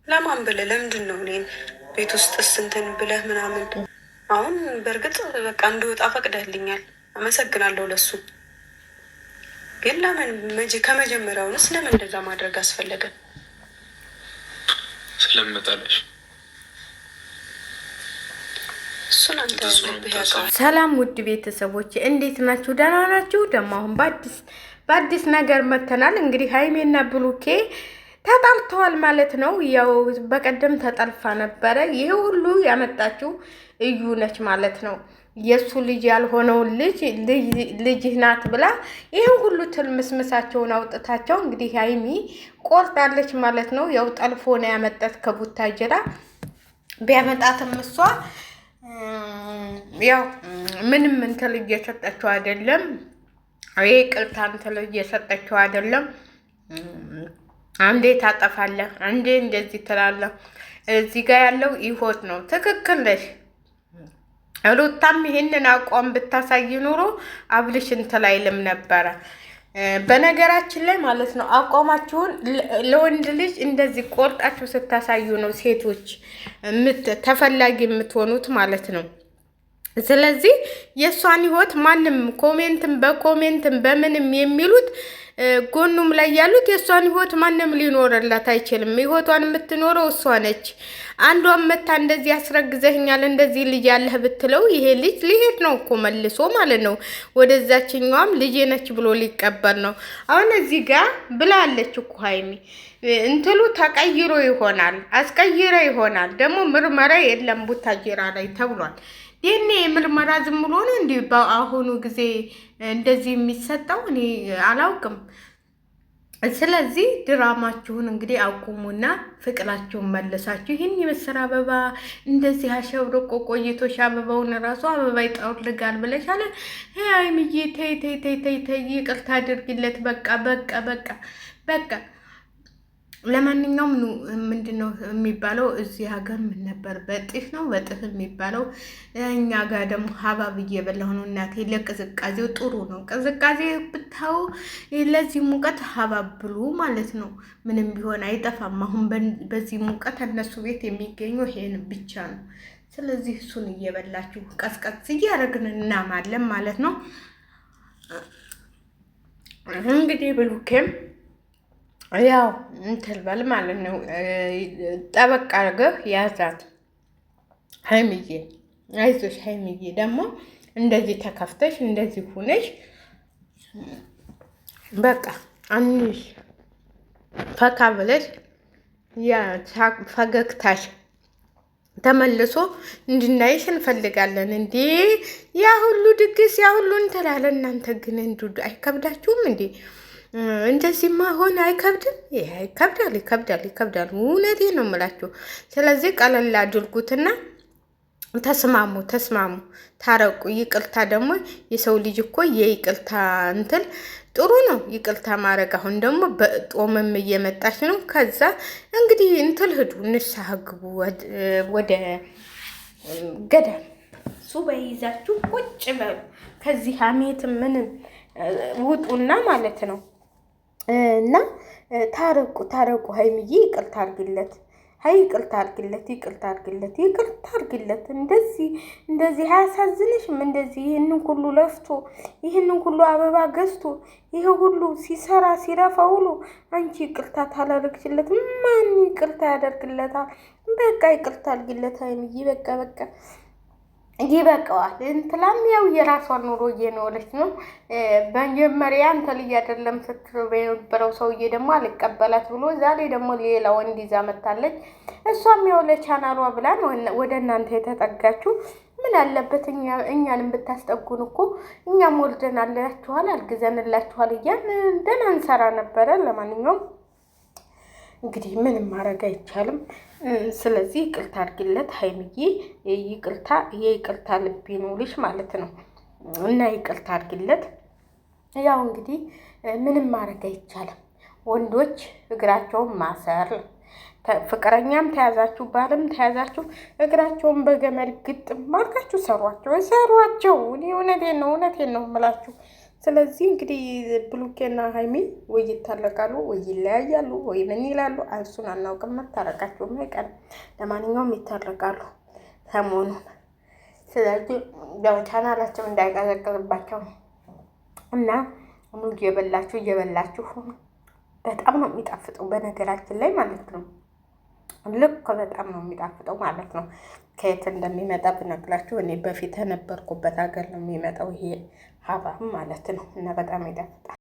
ለማን ብለህ ለምንድን ነው እኔን ቤት ውስጥ እንትን ብለህ ምናምን? አሁን በእርግጥ በቃ እንድወጣ ፈቅደህልኛል፣ አመሰግናለሁ ለሱ። ግን ለምን ከመጀመሪያውንስ ለምን እንደዛ ማድረግ አስፈለገ? ስለምጠላሽ። ሰላም ውድ ቤተሰቦች እንዴት ናችሁ? ደህና ናችሁ? ደግሞ አሁን በአዲስ ነገር መተናል። እንግዲህ ሀይሜና ብሩኬ ተጣልተዋል ማለት ነው። ያው በቀደም ተጠልፋ ነበረ። ይሄ ሁሉ ያመጣችው እዩ ነች ማለት ነው። የሱ ልጅ ያልሆነውን ልጅህ ናት ብላ ይሄን ሁሉ ትልምስምሳቸውን አውጥታቸው እንግዲህ ሀይሚ ቆርጣለች ማለት ነው። ያው ጠልፎ ነው ያመጣት ከቡታጀራ ቢያመጣትም እሷ ያው ምንም እንትን እየሰጠችው አይደለም። ይሄ ቅልታ እንትን እየሰጠችው አይደለም። አንዴ ታጠፋለህ፣ አንዴ እንደዚህ ትላለህ። እዚህ ጋር ያለው ይሆት ነው። ትክክል ነሽ። ሩታም ይሄንን አቋም ብታሳይ ኑሮ አብልሽ እንትን አይልም ነበረ። በነገራችን ላይ ማለት ነው አቋማችሁን ለወንድ ልጅ እንደዚህ ቆርጣችሁ ስታሳዩ ነው ሴቶች ተፈላጊ የምትሆኑት ማለት ነው። ስለዚህ የእሷን ህይወት ማንም በኮሜንትም በምንም የሚሉት ጎኑም ላይ ያሉት የእሷን ህይወት ማንም ሊኖርላት አይችልም። ህይወቷን የምትኖረው እሷ ነች። አንዷን መታ እንደዚህ ያስረግዘኛል እንደዚህ ልጅ ያለህ ብትለው ይሄ ልጅ ሊሄድ ነው እኮ መልሶ ማለት ነው። ወደዛችኛዋም ልጅ ነች ብሎ ሊቀበል ነው። አሁን እዚህ ጋር ብላለች እኮ ሀይሚ እንትሉ ተቀይሮ ይሆናል አስቀይረ ይሆናል። ደግሞ ምርመራ የለም ቡታጀራ ላይ ተብሏል። ይሄኔ ምርመራ ዝም ብሎ ነው እንዴ በአሁኑ ጊዜ እንደዚህ የሚሰጠው? እኔ አላውቅም። ስለዚህ ድራማችሁን እንግዲህ አቁሙና ፍቅራችሁን መልሳችሁ ይህን የመሰለ አበባ እንደዚህ አሸብርቆ ቆይቶሽ አበባውን ራሱ አበባ ይጠውልጋል ብለሻለ። ሀይሚዬ ተይ ተይ ተይ ተይ ተይ፣ ይቅርታ አድርጊለት። በቃ ለማንኛውም ምንድነው የሚባለው እዚህ ሀገር ምን ነበር? በጥፍ ነው በጥፍ የሚባለው። እኛ ጋር ደግሞ ሀባብ እየበላሁ ነው እናቴ። ለቅዝቃዜው ጥሩ ነው። ቅዝቃዜ ብታው ለዚህ ሙቀት ሀባብ ብሉ ማለት ነው። ምንም ቢሆን አይጠፋም። አሁን በዚህ ሙቀት እነሱ ቤት የሚገኘው ይሄን ብቻ ነው። ስለዚህ እሱን እየበላችሁ ቀዝቀዝ እያደረግን እናማለን ማለት ነው። እንግዲህ ብሩኬም ያው እንትን በል ማለት ነው። ጠበቅ አድርገህ ያዛት ሀይሚዬ። አይዞሽ ሀይሚዬ። ደግሞ እንደዚህ ተከፍተሽ እንደዚህ ሁነሽ በቃ አንሽ ፈካ ብለሽ ፈገግታሽ ተመልሶ እንድናይሽ እንፈልጋለን። እንዴ ያ ሁሉ ድግስ ያ ሁሉ እንትላለ። እናንተ ግን እንዱ አይከብዳችሁም እንዴ? እንደዚህ ማሆን አይከብድም? ይከብዳል። እውነቴ ነው የምላችሁ። ስለዚህ ቀለል አድርጉትና ተስማሙ፣ ታረቁ። ይቅርታ ደግሞ የሰው ልጅ እኮ የይቅርታ እንትን ጥሩ ነው ይቅርታ ማድረግ። አሁን ደግሞ በጦምም እየመጣች ነው። ከዛ እንግዲህ እንትን ሂዱ፣ ንስሐ ግቡ፣ ወደ ገዳም ሱባኤ ይዛችሁ ቁጭ በሉ። ከዚህ ሀሜት ምንም ውጡና ማለት ነው። እና ታረቁ። ሀይሚዬ ይቅርታ አድርግለት፣ ይቅርታ አድርግለት። እንደዚህ አያሳዝንሽም? እንደዚህ ይህንን ሁሉ ለፍቶ ይህንን ሁሉ አበባ ገዝቶ ይሄ ሁሉ ሲሰራ ሲረፋ ውሎ አንቺ ይቅርታ ታላረግችለት ማን ይቅርታ ያደርግለታል? በቃ ይቅርታ አድርግለት ሀይሚዬ። በቃ ይበቃዋል። እንትላም ያው የራሷን ኑሮ እየኖረች ነው። በመጀመሪያ አንተ ልጅ አይደለም ስትል የነበረው ሰውዬ ደግሞ አልቀበላት ብሎ ዛሬ ደግሞ ሌላ ወንድ ይዛ መታለች። እሷም ያው ለቻናሏ ብላን ወደ እናንተ የተጠጋችሁ። ምን አለበት እኛንም ብታስጠጉን እኮ እኛም ወልደናላችኋል አልግዘንላችኋል እያልን ደህና እንሰራ ነበረ። ለማንኛውም እንግዲህ ምንም ማድረግ አይቻልም። ስለዚህ ይቅርታ አድርግለት ሀይሚዬ። የይቅርታ ልብ ይኑርሽ ማለት ነው። እና ይቅርታ አድርግለት። ያው እንግዲህ ምንም ማድረግ አይቻልም። ወንዶች እግራቸውን ማሰር፣ ፍቅረኛም ተያዛችሁ ባልም ተያዛችሁ እግራቸውን በገመድ ግጥም አድርጋችሁ ሰሯቸው። እኔ እውነቴን ነው የምላችሁ። ስለዚህ እንግዲህ ብሩኬና ሀይሚ ወይ ይታረቃሉ ወይ ይለያያሉ ወይ ምን ይላሉ፣ እሱን አናውቅም። መታረቃቸውም አይቀርም። ለማንኛውም ይታረቃሉ ሰሞኑን። ስለዚህ ያው ቻናላቸው እንዳይቀዘቅዝባቸው እና ሙሉ እየበላችሁ በጣም ነው የሚጣፍጠው። በነገራችን ላይ ማለት ነው ልክ በጣም ነው የሚጣፍጠው ማለት ነው። ከየት እንደሚመጣ ብነግራችሁ እኔ በፊት የነበርኩበት ሀገር ነው የሚመጣው ይሄ ሀባብ ማለት ነው። እና በጣም ይጣፍጣል።